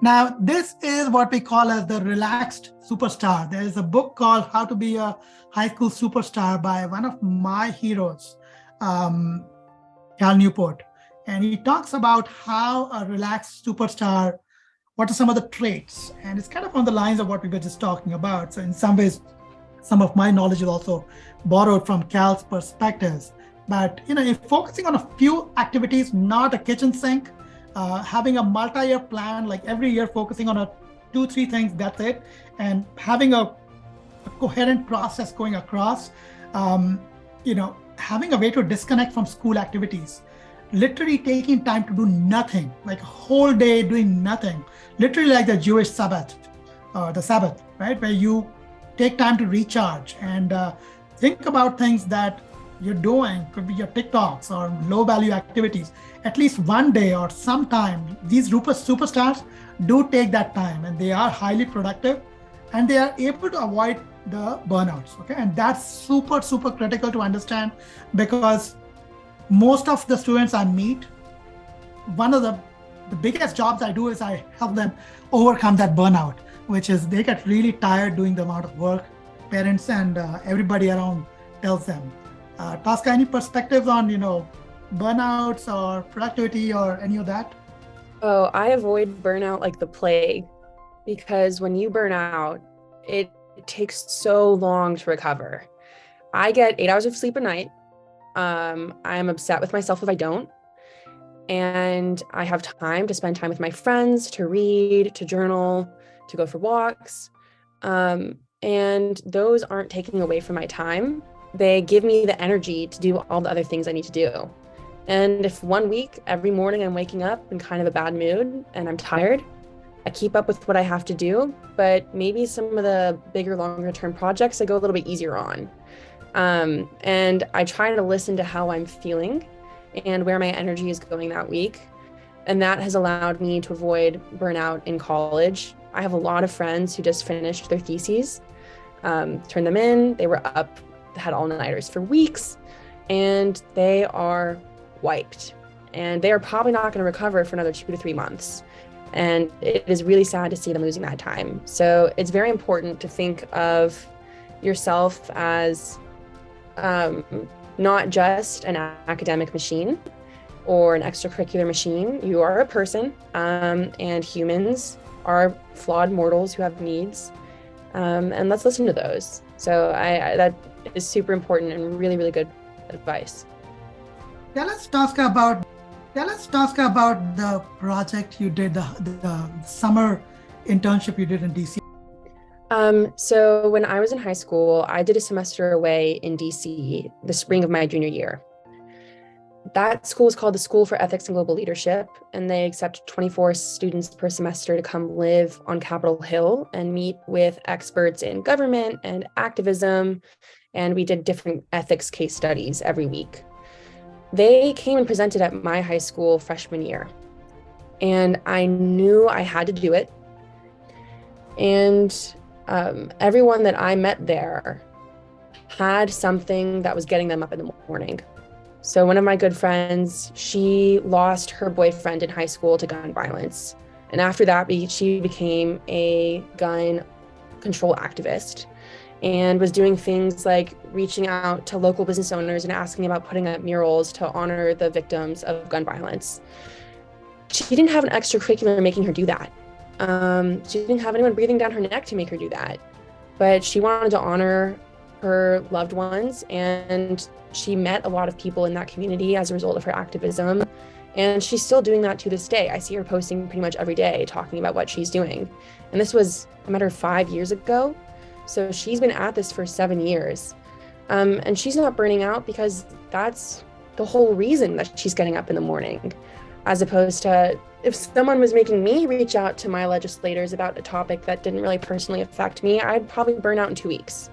Now, this is what we call as the relaxed superstar. There is a book called How to Be a High School Superstar by one of my heroes, um, Cal Newport. And he talks about how a relaxed superstar, what are some of the traits? And it's kind of on the lines of what we were just talking about. So in some ways, some of my knowledge is also borrowed from Cal's perspectives. But if focusing on a few activities, not a kitchen sink, having a multi-year plan, like every year focusing on a 2, 3 things, that's it, and having a coherent process going across, having a way to disconnect from school activities, literally taking time to do nothing, like a whole day doing nothing, literally like the Jewish Sabbath, the Sabbath, right? Where you take time to recharge and think about things that you're doing, could be your TikToks or low value activities, at least one day or sometime. These superstars do take that time and they are highly productive and they are able to avoid the burnouts. Okay. And that's super, super critical to understand because most of the students I meet, one of the biggest jobs I do is I help them overcome that burnout, which is they get really tired doing the amount of work parents and everybody around tells them. Tosca, any perspectives on, burnouts or productivity or any of that? Oh, I avoid burnout like the plague because when you burn out, it takes so long to recover. I get 8 hours of sleep a night. I'm upset with myself if I don't. And I have time to spend time with my friends, to read, to journal, to go for walks. And those aren't taking away from my time. They give me the energy to do all the other things I need to do. And if one week, every morning I'm waking up in kind of a bad mood and I'm tired, I keep up with what I have to do, but maybe some of the bigger, longer term projects I go a little bit easier on. And I try to listen to how I'm feeling and where my energy is going that week. And that has allowed me to avoid burnout in college. I have a lot of friends who just finished their theses, turned them in, they were up, had all-nighters for weeks, and they are wiped. And they are probably not going to recover for another 2 to 3 months. And it is really sad to see them losing that time. So it's very important to think of yourself as not just an academic machine or an extracurricular machine. You are a person, and humans are flawed mortals who have needs. And let's listen to those. So that is super important and really, really good advice. Tell us, Tosca, about the project you did, the summer internship you did in DC. So when I was in high school, I did a semester away in DC the spring of my junior year. That school is called the School for Ethics and Global Leadership, and they accept 24 students per semester to come live on Capitol Hill and meet with experts in government and activism, and we did different ethics case studies every week. They came and presented at my high school freshman year, and I knew I had to do it. And everyone that I met there had something that was getting them up in the morning. So one of my good friends, she lost her boyfriend in high school to gun violence. And after that, she became a gun control activist and was doing things like reaching out to local business owners and asking about putting up murals to honor the victims of gun violence. She didn't have an extracurricular making her do that. She didn't have anyone breathing down her neck to make her do that. But she wanted to honor her loved ones, and she met a lot of people in that community as a result of her activism. And she's still doing that to this day. I see her posting pretty much every day talking about what she's doing. And this was a matter of 5 years ago. So she's been at this for 7 years. And she's not burning out because that's the whole reason that she's getting up in the morning, as opposed to if someone was making me reach out to my legislators about a topic that didn't really personally affect me, I'd probably burn out in 2 weeks.